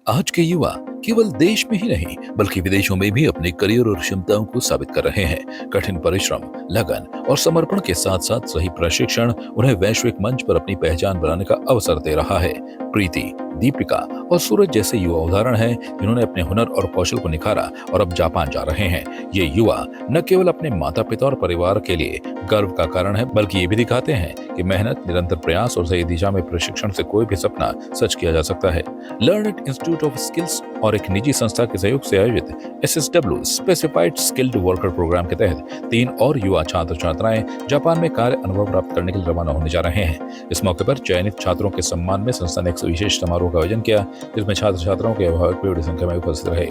आज के युवा केवल देश में ही नहीं बल्कि विदेशों में भी अपने करियर और क्षमताओं को साबित कर रहे हैं। कठिन परिश्रम, लगन और समर्पण के साथ साथ सही प्रशिक्षण उन्हें वैश्विक मंच पर अपनी पहचान बनाने का अवसर दे रहा है। प्रीति, दीपिका और सूरज जैसे युवा उदाहरण हैं जिन्होंने अपने हुनर और कौशल को निखारा और अब जापान जा रहे हैं। ये युवा न केवल अपने माता पिता और परिवार के लिए गर्व का कारण है बल्कि ये भी दिखाते हैं कि मेहनत, निरंतर प्रयास और सही दिशा में प्रशिक्षण से कोई भी सपना सच किया जा सकता है। Learn it institute of skills और एक निजी संस्था के सहयोग से आयोजित SSW specified skilled worker programme के तहत 3 और युवा छात्र छात्राएं जापान में कार्य अनुभव प्राप्त करने के लिए रवाना होने जा रहे हैं। इस मौके पर चयनित छात्रों के सम्मान में संस्था ने एक विशेष समारोह का आयोजन किया जिसमें छात्र छात्राओं के अभिभावक भी बड़ी संख्या में उपस्थित रहे।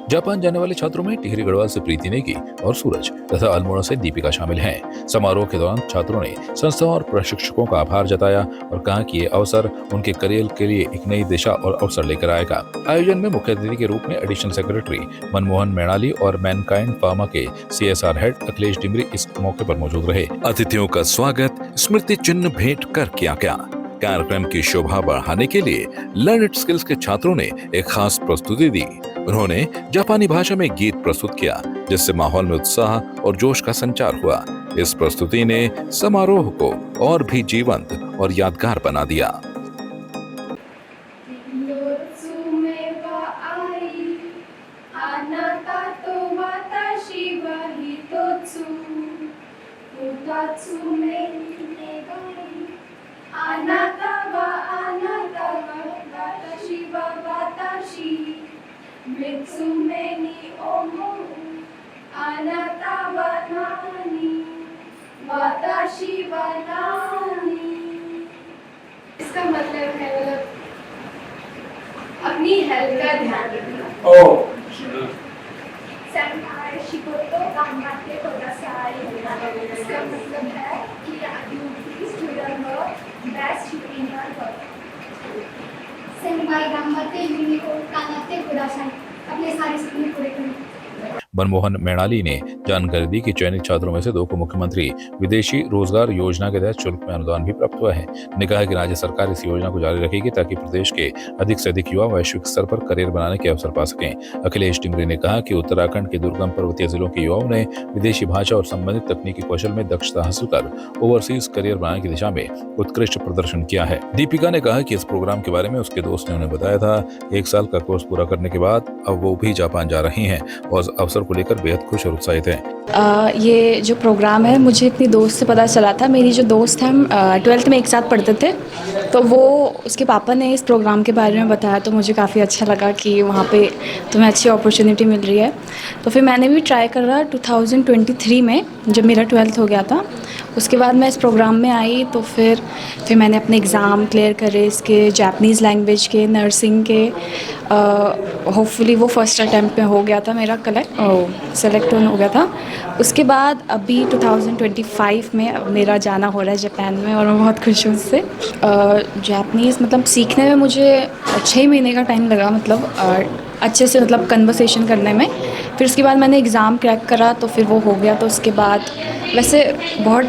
जापान जाने वाले छात्रों में टिहरी गढ़वाल से प्रीति नेगी और सूरज तथा अल्मोड़ा से दीपिका शामिल हैं। समारोह के दौरान छात्रों ने संस्था और प्रशिक्षकों का आभार जताया और कहा कि ये अवसर उनके करियर के लिए एक नई दिशा और अवसर लेकर आएगा। आयोजन में मुख्य अतिथि के रूप में एडिशनल सेक्रेटरी मनमोहन मैनाली और मैनकाइंड फार्मा के CSR हेड अखिलेश डिमरी इस मौके पर मौजूद रहे। अतिथियों का स्वागत स्मृति चिन्ह भेंट कर किया गया। कार्यक्रम की शोभा बढ़ाने के लिए लर्न इट स्किल्स के छात्रों ने एक खास प्रस्तुति दी। उन्होंने जापानी भाषा में गीत प्रस्तुत किया जिससे माहौल में उत्साह और जोश का संचार हुआ। इस प्रस्तुति ने समारोह को और भी जीवंत और यादगार बना दिया। इसका मतलब है अपनी हेल्थ का ध्यान रखना। इसका मतलब है कि अपने सारे सपने पूरे करने। मनमोहन मैनाली ने जानकारी दी कि चयनित छात्रों में से 2 को मुख्यमंत्री विदेशी रोजगार योजना के तहत शुल्क में अनुदान भी प्राप्त हुआ है। ने कहा कि राज्य सरकार इस योजना को जारी रखेगी ताकि प्रदेश के अधिक से अधिक युवा वैश्विक स्तर पर करियर बनाने के अवसर पा सकें। अखिलेश डिमरी ने कहा कि उत्तराखंड के दुर्गम पर्वतीय जिलों के युवाओं ने विदेशी भाषा और संबंधित तकनीकी कौशल में दक्षता हासिल कर ओवरसीज करियर बनाने की दिशा में उत्कृष्ट प्रदर्शन किया है। दीपिका ने कहा कि इस प्रोग्राम के बारे में उसके दोस्त ने उन्हें बताया था। 1 साल का कोर्स पूरा करने के बाद अब वो भी जापान जा रही हैं और अवसर को लेकर बेहद खुश और उत्साहित हैं। ये जो प्रोग्राम है मुझे अपनी दोस्त से पता चला था। मेरी जो दोस्त है हम 12th में एक साथ पढ़ते थे, तो वो उसके पापा ने इस प्रोग्राम के बारे में बताया तो मुझे काफ़ी अच्छा लगा कि वहाँ पे तुम्हें अच्छी अपॉर्चुनिटी मिल रही है। तो फिर मैंने भी ट्राई करा 2023 में जब मेरा 12th हो गया था। उसके बाद मैं इस प्रोग्राम में आई तो फिर मैंने अपने एग्ज़ाम क्लियर करे इसके जापानीज़ लैंग्वेज के, नर्सिंग के। होपफुली वो फर्स्ट अटैम्प्ट में हो गया था मेरा सेलेक्ट हो गया था। उसके बाद अभी 2025 में अब मेरा जाना हो रहा है जापान में और मैं बहुत खुश हूँ उससे। जापानीज़ मतलब सीखने में मुझे 6 महीने का टाइम लगा, मतलब अच्छे से मतलब कन्वर्सेशन करने में। फिर उसके बाद मैंने एग्ज़ाम क्रैक करा तो फिर वो हो गया। तो उसके बाद वैसे बहुत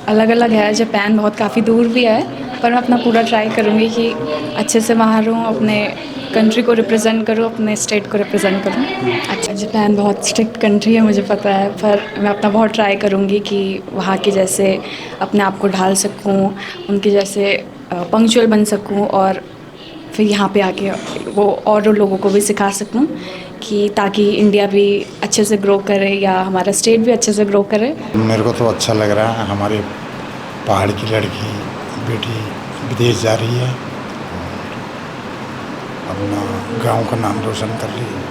अलग अलग है जापान, बहुत काफ़ी दूर भी है, पर मैं अपना पूरा ट्राई करूँगी कि अच्छे से वहाँ रहूँ, अपने कंट्री को रिप्रेजेंट करूँ, अपने स्टेट को रिप्रेजेंट करूँ। अच्छा, जापान बहुत स्ट्रिक्ट कंट्री है मुझे पता है, पर मैं अपना बहुत ट्राई करूँगी कि वहाँ के जैसे अपने आप को ढाल सकूँ, उनके जैसे पंक्चुअल बन सकूँ और फिर यहाँ पे आके वो और लोगों को भी सिखा सकूँ कि ताकि इंडिया भी अच्छे से ग्रो करे या हमारा स्टेट भी अच्छे से ग्रो करे। मेरे को तो अच्छा लग रहा है। हमारे पहाड़ की लड़की बेटी विदेश जा रही है, अपना गांव का नाम रोशन कर रही है,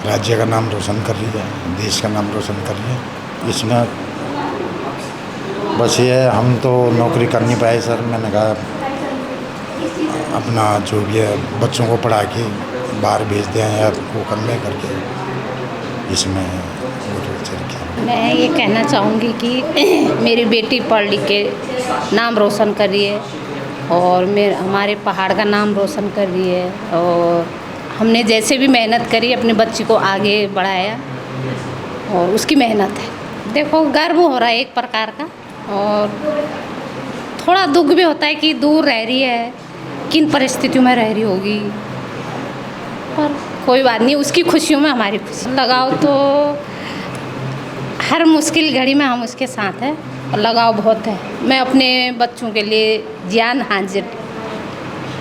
राज्य का नाम रोशन कर रही है, देश का नाम रोशन कर रही है। इसमें बस ये है, हम तो नौकरी कर नहीं पाए सर। मैंने कहा अपना जो भी है बच्चों को पढ़ा के बाहर भेज दें या वो करने करके इसमें मैं ये कहना चाहूँगी कि मेरी बेटी पढ़ लिख के नाम रोशन कर रही है और हमारे पहाड़ का नाम रोशन कर रही है और हमने जैसे भी मेहनत करी अपने बच्ची को आगे बढ़ाया और उसकी मेहनत है। देखो गर्व हो रहा है एक प्रकार का और थोड़ा दुख भी होता है कि दूर रह रही है, किन परिस्थितियों में रह रही होगी। पर कोई बात नहीं, उसकी खुशियों में हमारी खुशी। लगाव तो हर मुश्किल घड़ी में हम उसके साथ हैं और लगाव बहुत है। मैं अपने बच्चों के लिए जान हाजिर।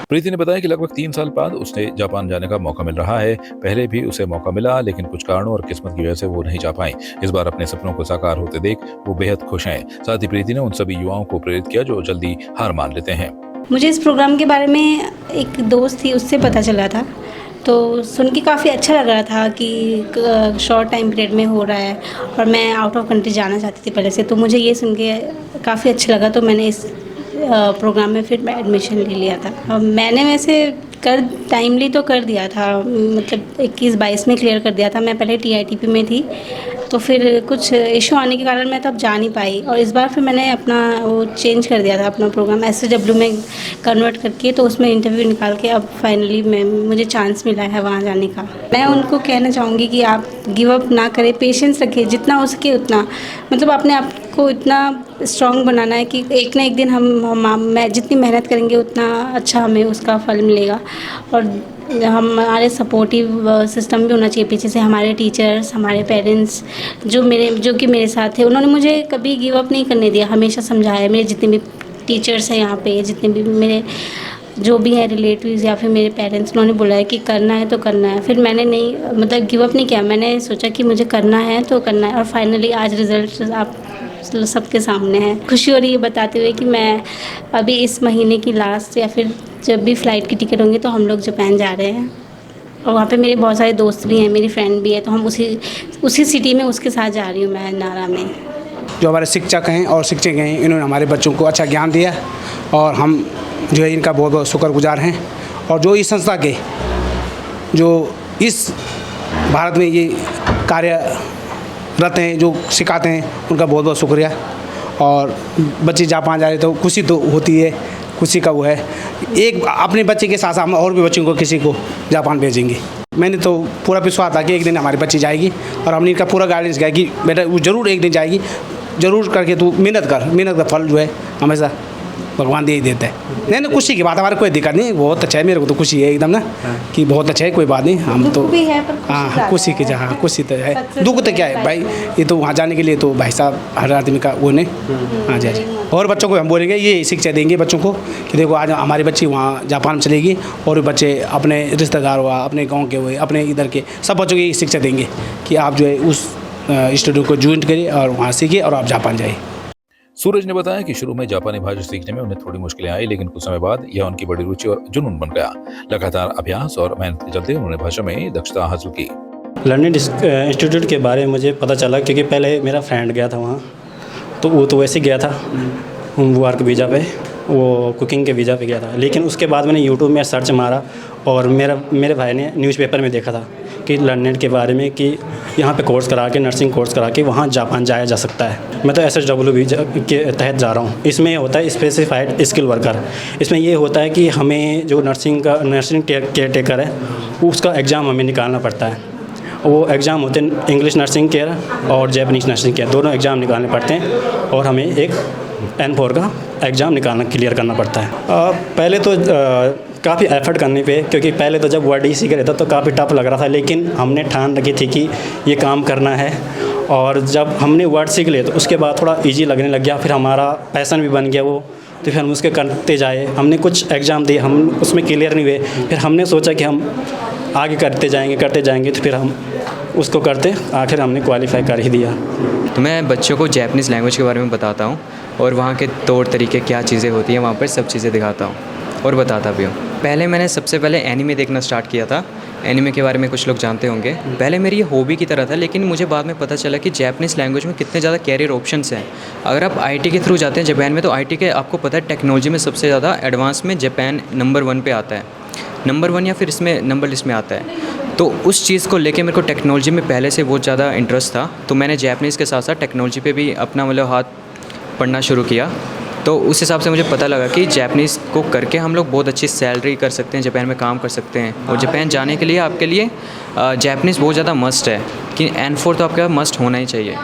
प्रीति ने बताया कि लगभग 3 साल बाद उसे जापान जाने का मौका मिल रहा है। पहले भी उसे मौका मिला, लेकिन कुछ कारणों और किस्मत की वजह से वो नहीं जा पाई। इस बार अपने सपनों को साकार होते देख वो बेहद खुश हैं। साथ ही प्रीति ने उन सभी युवाओं को प्रेरित किया जो जल्दी हार मान लेते हैं। मुझे इस प्रोग्राम के बारे में एक दोस्त थी, उससे पता चला था, तो सुन के काफ़ी अच्छा लग रहा था कि शॉर्ट टाइम पीरियड में हो रहा है और मैं आउट ऑफ कंट्री जाना चाहती थी पहले से, तो मुझे ये सुन के काफ़ी अच्छा लगा। तो मैंने इस प्रोग्राम में फिर मैं एडमिशन ले लिया था। मैंने वैसे टाइमली तो कर दिया था, मतलब 21-22 में क्लियर कर दिया था। मैं पहले TITP में थी, तो फिर कुछ इशू आने के कारण मैं तब जा नहीं पाई और इस बार फिर मैंने अपना वो चेंज कर दिया था, अपना प्रोग्राम SW में कन्वर्ट करके, तो उसमें इंटरव्यू निकाल के अब फाइनली मुझे चांस मिला है वहाँ जाने का। मैं उनको कहना चाहूँगी कि आप गिव अप ना करें, पेशेंस रखें, जितना हो सके उतना, मतलब अपने आप को इतना स्ट्रॉन्ग बनाना है कि एक ना एक दिन मैं जितनी मेहनत करेंगे उतना अच्छा हमें उसका फल मिलेगा। और हमारे सपोर्टिव सिस्टम भी होना चाहिए पीछे से, हमारे टीचर्स, हमारे पेरेंट्स जो कि मेरे साथ थे, उन्होंने मुझे कभी गिव अप नहीं करने दिया, हमेशा समझाया। मेरे जितने भी टीचर्स हैं यहाँ पे, जितने भी मेरे जो भी हैं रिलेटिव्स या फिर मेरे पेरेंट्स, उन्होंने बोला है कि करना है तो करना है। फिर मैंने नहीं, मतलब गिव अप नहीं किया, मैंने सोचा कि मुझे करना है तो करना है और फाइनली आज रिज़ल्ट आप सबके सामने है। खुशी हो रही है बताते हुए कि मैं अभी इस महीने की लास्ट या फिर जब भी फ़्लाइट की टिकट होंगी तो हम लोग जापान जा रहे हैं और वहाँ पे मेरे बहुत सारे दोस्त भी हैं, मेरी फ्रेंड भी है, तो हम उसी सिटी में उसके साथ जा रही हूँ मैं, नारा में। जो हमारे शिक्षक हैं और शिक्षक हैं, इन्होंने हमारे बच्चों को अच्छा ज्ञान दिया और हम जो है इनका बहुत बहुत शुक्रगुजार हैं। और जो इस संस्था के जो इस भारत में ये कार्यरत हैं, जो सिखाते हैं, उनका बहुत बहुत शुक्रिया। और बच्चे जापान जा रहे तो खुशी तो होती है, खुशी का वो है। एक अपने बच्चे के साथ हम और भी बच्चों को किसी को जापान भेजेंगे। मैंने तो पूरा विश्वास था कि एक दिन हमारी बच्ची जाएगी और हमने इनका पूरा गाइडेंस किया कि बेटा वो ज़रूर एक दिन जाएगी, ज़रूर करके तू मेहनत कर, मेहनत का फल जो है हमेशा भगवान दे ही देता है। नहीं खुशी की बात, हमारे कोई दिक्कत नहीं, बहुत अच्छा है, मेरे को तो खुशी है एकदम ना कि बहुत अच्छा है, कोई बात नहीं। हम तो हाँ खुशी की जहाँ खुशी तो है, दुख तो क्या है भाई, ये तो वहाँ जाने के लिए तो भाई साहब हर आदमी का वो नहीं। हाँ जी, और बच्चों को हम बोलेंगे, ये शिक्षा देंगे बच्चों को कि देखो आज हमारी बच्ची वहाँ जापान चलेगी और बच्चे अपने रिश्तेदार हुआ, अपने गाँव के हुए, अपने इधर के सब बच्चों की शिक्षा देंगे कि आप जो है उस इंस्टीट्यूट को ज्वाइन करिए और वहाँ सीखिए और आप जापान जाइए। सूरज ने बताया कि शुरू में जापानी भाषा सीखने में उन्हें थोड़ी मुश्किलें आई, लेकिन कुछ समय बाद यह उनकी बड़ी रुचि और जुनून बन गया। लगातार अभ्यास और मेहनत के चलते उन्होंने भाषा में दक्षता हासिल की। लर्निंग इंस्टीट्यूट के बारे में मुझे पता चला क्योंकि पहले मेरा फ्रेंड गया था वहाँ, तो वो तो वैसे गया था वर्क वीज़ा पे, वो कुकिंग के वीज़ा पे गया था। लेकिन उसके बाद मैंने यूट्यूब में सर्च मारा और मेरे भाई ने न्यूज़पेपर में देखा था कि लर्निंग के बारे में कि यहाँ पे कोर्स करा के, नर्सिंग कोर्स करा के वहाँ जापान जाया जा सकता है। मैं तो SSW वीज़ा के तहत जा रहा हूँ। इसमें होता है स्पेसिफाइड स्किल वर्कर। इसमें ये होता है कि हमें जो नर्सिंग केयर टेकर है उसका एग्ज़ाम हमें निकालना पड़ता है। वो एग्ज़ाम होते हैं इंग्लिश नर्सिंग केयर और जैपनीज़ नर्सिंग केयर, दोनों एग्ज़ाम निकालने पड़ते हैं और हमें एक N4 का एग्ज़ाम क्लियर करना पड़ता है। पहले तो काफ़ी एफ़र्ट करने पे, क्योंकि पहले तो जब वर्ड ही सीख रहे थे तो काफ़ी टफ लग रहा था, लेकिन हमने ठान रखी थी कि ये काम करना है। और जब हमने वर्ड सीख लिए तो उसके बाद थोड़ा इजी लगने लग गया, फिर हमारा पैशन भी बन गया वो, तो फिर हम उसके करते जाए। हमने कुछ एग्ज़ाम दिए, हम उसमें क्लियर नहीं हुए, फिर हमने सोचा कि हम आगे करते जाएंगे, तो फिर हम उसको करते आखिर हमने क्वालिफाई कर ही दिया। तो मैं बच्चों को जैपनीज़ लैंग्वेज के बारे में बताता हूँ और वहाँ के तौर तरीके क्या चीज़ें होती हैं वहाँ पर, सब चीज़ें दिखाता हूँ और बताता भी हूँ। पहले मैंने सबसे पहले एनिमे देखना स्टार्ट किया था। एनिमे के बारे में कुछ लोग जानते होंगे। पहले मेरी ये हॉबी की तरह था, लेकिन मुझे बाद में पता चला कि जैपनीज़ लैंग्वेज में कितने ज़्यादा कैरियर ऑप्शंस हैं। अगर आप IT के थ्रू जाते हैं जापान में, तो IT के आपको पता है टेक्नोलॉजी में सबसे ज़्यादा एडवांस में जापान नंबर 1 पे आता है, नंबर 1 या फिर इसमें नंबर लिस्ट में आता है। तो उस चीज़ को लेके मेरे को टेक्नोलॉजी में पहले से बहुत ज़्यादा इंटरेस्ट था, तो मैंने जैपनीज़ के साथ साथ टेक्नोलॉजी पे भी अपना मतलब हाथ पढ़ना शुरू किया। तो उस हिसाब से मुझे पता लगा कि जैपनीज़ को करके हम लोग बहुत अच्छी सैलरी कर सकते हैं, जापान में काम कर सकते हैं। और जापान जाने के लिए आपके लिए जैपनीज़ बहुत ज़्यादा मस्ट है कि N4 तो आपका मस्ट होना ही चाहिए।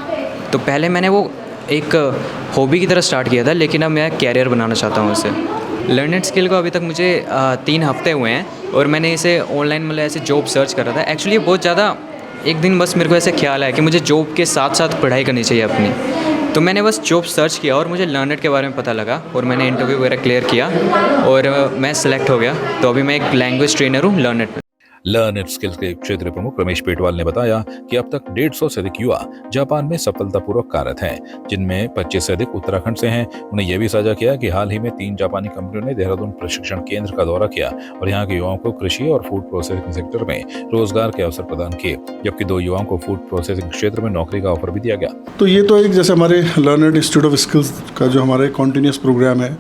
तो पहले मैंने वो एक हॉबी की तरह स्टार्ट किया था, लेकिन अब मैं कैरियर बनाना चाहता हूँ उसे। लर्नेड स्किल को अभी तक मुझे 3 हफ्ते हुए हैं और मैंने इसे ऑनलाइन मतलब ऐसे जॉब सर्च करा था। एक्चुअली बहुत ज़्यादा एक दिन बस मेरे को ऐसे ख्याल आया कि मुझे जॉब के साथ साथ पढ़ाई करनी चाहिए अपनी, तो मैंने बस जॉब सर्च किया और मुझे लर्नेड के बारे में पता लगा और मैंने इंटरव्यू वगैरह क्लियर किया और मैं सेलेक्ट हो गया। तो अभी मैं एक लैंग्वेज ट्रेनर हूँ लर्नेड में। लर्नेड स्किल्स के क्षेत्रीय प्रमुख रमेश पेटवाल ने बताया कि अब तक 150 से अधिक युवा जापान में सफलतापूर्वक कार्यरत हैं, जिनमें 25 से अधिक उत्तराखंड से हैं। उन्हें यह भी साझा किया कि हाल ही में 3 जापानी कंपनियों ने देहरादून प्रशिक्षण केंद्र का दौरा किया और यहाँ के युवाओं को कृषि और फूड प्रोसेसिंग सेक्टर में रोजगार के अवसर प्रदान किए, जबकि 2 युवाओं को फूड प्रोसेसिंग क्षेत्र में नौकरी का ऑफर भी दिया गया। तो ये तो एक जैसे हमारे लर्नेड इंस्टीट्यूट ऑफ स्किल्स का जो हमारे कॉन्टीन्यूस प्रोग्राम है,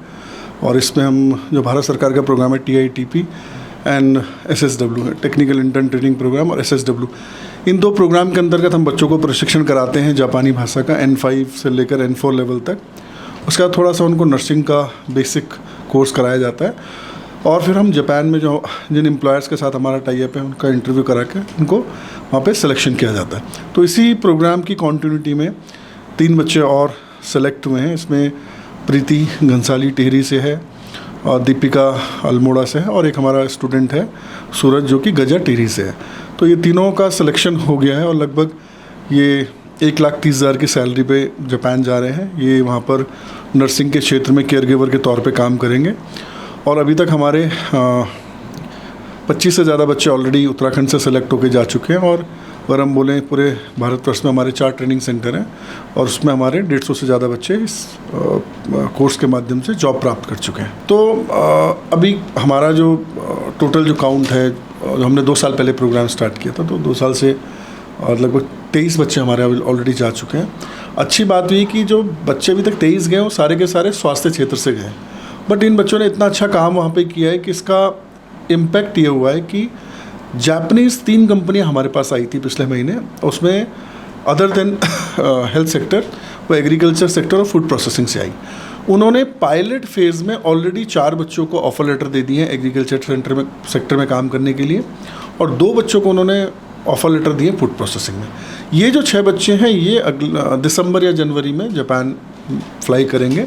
और इसमें हम जो भारत सरकार का प्रोग्राम है TITP एंड SSW है, टेक्निकल इंटर्न ट्रेनिंग प्रोग्राम, और SSW, इन 2 प्रोग्राम के अंतर्गत हम बच्चों को प्रशिक्षण कराते हैं जापानी भाषा का N5 से लेकर N4 लेवल तक। उसका थोड़ा सा उनको नर्सिंग का बेसिक कोर्स कराया जाता है और फिर हम जापान में जो जिन एम्प्लॉयर्स के साथ हमारा टाई अप है उनका इंटरव्यू करा के उनको वहाँ पे सिलेक्शन किया जाता है। तो इसी प्रोग्राम की कॉन्टिन्यूटी में 3 बच्चे और सेलेक्ट हुए हैं। इसमें प्रीति घंसाली टिहरी से है और दीपिका अल्मोड़ा से है और एक हमारा स्टूडेंट है सूरज जो कि गजा टिहरी से है। तो ये तीनों का सिलेक्शन हो गया है और लगभग ये 1,30,000 की सैलरी पे जापान जा रहे हैं। ये वहाँ पर नर्सिंग के क्षेत्र में केयर गिवर के तौर पे काम करेंगे और अभी तक हमारे 25 से ज़्यादा बच्चे ऑलरेडी उत्तराखंड से सेलेक्ट होकर जा चुके हैं। और अगर हम बोलें पूरे भारतवर्ष में हमारे 4 ट्रेनिंग सेंटर हैं और उसमें हमारे 150 से ज़्यादा बच्चे इस कोर्स के माध्यम से जॉब प्राप्त कर चुके हैं। तो अभी हमारा जो टोटल जो काउंट है, हमने 2 साल पहले प्रोग्राम स्टार्ट किया था, तो 2 साल से लगभग 23 बच्चे हमारे ऑलरेडी जा चुके हैं। अच्छी बात हुई कि जो बच्चे अभी तक 23 गए वो सारे के सारे स्वास्थ्य क्षेत्र से गए, बट इन बच्चों ने इतना अच्छा काम वहाँ पे किया है कि इसका इम्पैक्ट ये हुआ है कि जापानीज़ 3 कंपनियाँ हमारे पास आई थी पिछले महीने, उसमें अदर देन हेल्थ सेक्टर वो एग्रीकल्चर सेक्टर और फूड प्रोसेसिंग से आई। उन्होंने पायलट फेज़ में ऑलरेडी 4 बच्चों को ऑफर लेटर दे दिए हैं एग्रीकल्चर सेक्टर में काम करने के लिए और 2 बच्चों को उन्होंने ऑफर लेटर दिए फूड प्रोसेसिंग में। ये जो 6 बच्चे हैं ये दिसंबर या जनवरी में जापान फ्लाई करेंगे।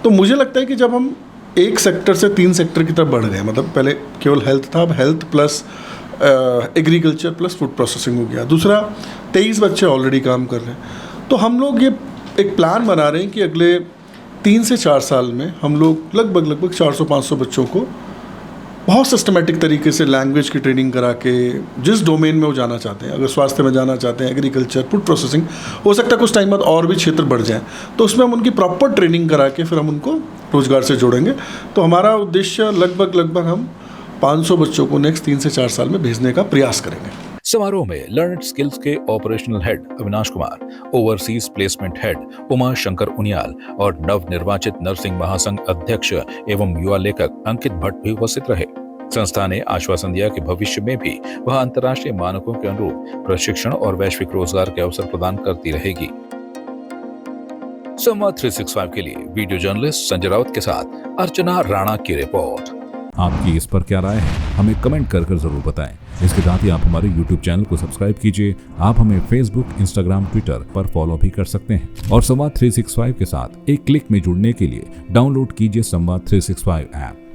तो मुझे लगता है कि जब हम एक सेक्टर से 3 सेक्टर की तरफ बढ़ गए, मतलब पहले केवल हेल्थ था, अब health plus agriculture plus food processing हो गया। दूसरा 23 बच्चे ऑलरेडी काम कर रहे हैं। तो हम लोग ये एक प्लान बना रहे हैं कि अगले 3 से 4 साल में हम लोग लगभग 400-500 बच्चों को बहुत सिस्टमेटिक तरीके से लैंग्वेज की ट्रेनिंग करा के जिस डोमेन में वो जाना चाहते हैं, अगर स्वास्थ्य में जाना चाहते हैं, एग्रीकल्चर, फूड प्रोसेसिंग, हो सकता है कुछ टाइम बाद और भी क्षेत्र बढ़ जाए, तो उसमें हम उनकी प्रॉपर ट्रेनिंग करा के फिर हम उनको रोजगार से जोड़ेंगे। तो हमारा उद्देश्य लगभग हम 500 बच्चों को नेक्स्ट 3 से 4 साल में भेजने का प्रयास करेंगे। समारोह में लर्नेड स्किल्स के operational head Avinash Kumar, overseas placement head Uma Shankar Uniyal और नव निर्वाचित नर्सिंग महासंघ अध्यक्ष एवं युवा लेखक अंकित भट्ट भी उपस्थित रहे। संस्था ने आश्वासन दिया कि भविष्य में भी वह अंतर्राष्ट्रीय मानकों के अनुरूप प्रशिक्षण और वैश्विक रोजगार के अवसर प्रदान करती रहेगी। संवाद 365 के लिए वीडियो जर्नलिस्ट संजय राउत के साथ अर्चना राणा की रिपोर्ट। आपकी इस पर क्या राय है, हमें कमेंट कर जरूर बताएं। इसके साथ ही आप हमारे YouTube चैनल को सब्सक्राइब कीजिए। आप हमें Facebook, Instagram, Twitter पर फॉलो भी कर सकते हैं और संवाद 365 के साथ एक क्लिक में जुड़ने के लिए डाउनलोड कीजिए संवाद 365 ऐप।